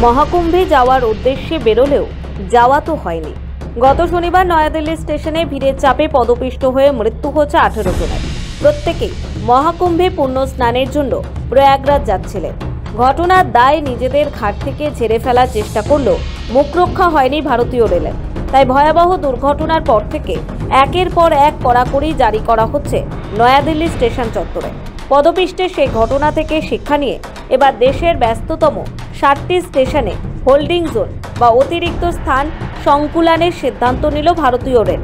মহাকুম্ভে যাওয়ার উদ্দেশ্যে বেরোলেও যাওয়া তো হয়নি। গত শনিবার নয়াদিল্লি স্টেশনে ভিড়ের চাপে পদপিষ্ট হয়ে মৃত্যু হচ্ছে 18 জনের। প্রত্যেকেই মহাকুম্ভে পুণ্য স্নানের জন্য প্রয়াগরাজ যাচ্ছিলেন। ঘটনার দায় নিজেদের ঘাট থেকে ঝেড়ে ফেলার চেষ্টা করলেও মুখ রক্ষা হয়নি ভারতীয় রেলের। তাই ভয়াবহ দুর্ঘটনার পর থেকে একের পর এক কড়াকড়ি জারি করা হচ্ছে নয়াদিল্লি স্টেশন চত্বরে। পদপিষ্টের সেই ঘটনা থেকে শিক্ষা নিয়ে এবার দেশের ব্যস্ততম 60টি স্টেশনে হোল্ডিং জোন বা অতিরিক্ত স্থান সংকুলানের সিদ্ধান্ত নিল ভারতীয় রেল।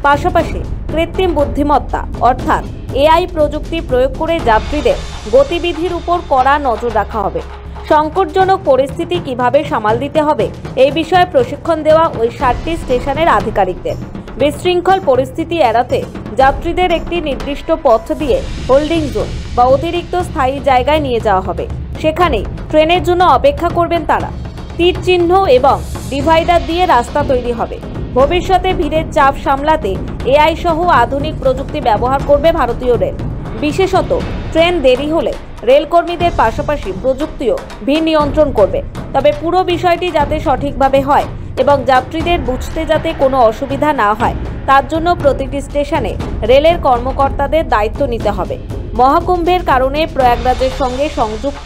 পাশাপাশি কৃত্রিম বুদ্ধিমত্তা অর্থাৎ এআই প্রযুক্তি প্রয়োগ করে যাত্রীদের গতিবিধির উপর কড়া নজর রাখা হবে। সংকটজনক পরিস্থিতি কিভাবে সামাল দিতে হবে এই বিষয়ে প্রশিক্ষণ দেওয়া ওই 60টি স্টেশনের আধিকারিকদের। বিশৃঙ্খল পরিস্থিতি এড়াতে যাত্রীদের একটি নির্দিষ্ট পথ দিয়ে হোল্ডিং জোন বা অতিরিক্ত স্থায়ী জায়গায় নিয়ে যাওয়া হবে। সেখানে ট্রেনের জন্য অপেক্ষা করবেন তারা। তীর চিহ্ন এবং ডিভাইডার দিয়ে রাস্তা তৈরি হবে। ভবিষ্যতে ভিড়ের চাপ সামলাতে এআই সহ আধুনিক প্রযুক্তি ব্যবহার করবে ভারতীয় রেল। বিশেষত ট্রেন দেরি হলে রেলকর্মীদের পাশাপাশি প্রযুক্তিও ভিড় নিয়ন্ত্রণ করবে। তবে পুরো বিষয়টি যাতে সঠিকভাবে হয় এবং যাত্রীদের বুঝতে যাতে কোনো অসুবিধা না হয় তার জন্য প্রতিটি স্টেশনে রেলের কর্মকর্তাদের দায়িত্ব নিতে হবে। মহাকুম্ভের কারণে প্রয়াগরাজের সঙ্গে সংযুক্ত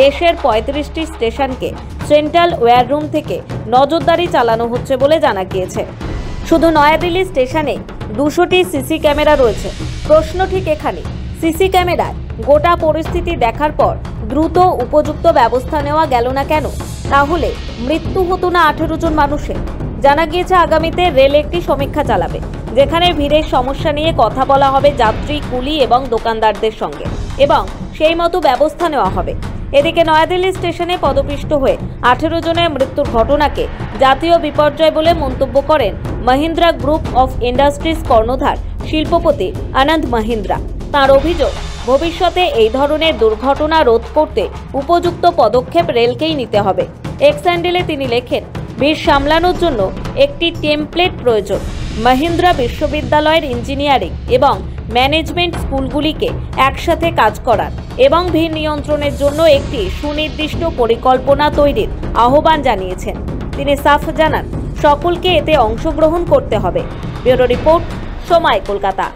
দেশের 35টি স্টেশনকে সেন্ট্রাল ওয়্যাররুম থেকে নজরদারি চালানো হচ্ছে বলে জানা গিয়েছে। শুধু নয়াদিল্লি স্টেশনে 200টি সিসি ক্যামেরা রয়েছে। প্রশ্ন ঠিক এখানে, সিসি ক্যামেরায় গোটা পরিস্থিতি দেখার পর দ্রুত উপযুক্ত ব্যবস্থা নেওয়া গেল না কেন? তাহলে মৃত্যু হতো না 18 জন মানুষের। জানা গিয়েছে আগামীতে রেল একটি সমীক্ষা চালাবে, যেখানে ভিড়ের সমস্যা নিয়ে কথা বলা হবে যাত্রী, কুলি এবং দোকানদারদের সঙ্গে এবং সেই মতো ব্যবস্থা নেওয়া হবে। এদিকে নয়াদিল্লি স্টেশনে পদপিষ্ট হয়ে 18 জনের মৃত্যুর ঘটনাকে জাতীয় বিপর্যয় বলে মন্তব্য করেন মহিন্দ্রা গ্রুপ অফ ইন্ডাস্ট্রিজ কর্ণধার শিল্পপতি আনন্দ মহিন্দ্রা। তাঁর অভিযোগ, ভবিষ্যতে এই ধরনের দুর্ঘটনা রোধ করতে উপযুক্ত পদক্ষেপ রেলকেই নিতে হবে। এক্স হ্যান্ডেলে তিনি লেখেন, ভিড় সামলানোর জন্য একটি টেমপ্লেট প্রয়োজন। মহিন্দ্রা বিশ্ববিদ্যালয়ের ইঞ্জিনিয়ারিং এবং ম্যানেজমেন্ট স্কুলগুলিকে একসাথে কাজ করার এবং ভিড় নিয়ন্ত্রণের জন্য একটি সুনির্দিষ্ট পরিকল্পনা তৈরির আহ্বান জানিয়েছেন। তিনি সাফ জানান, সকলকে এতে অংশগ্রহণ করতে হবে। ব্যুরো রিপোর্ট, সময়, কলকাতা।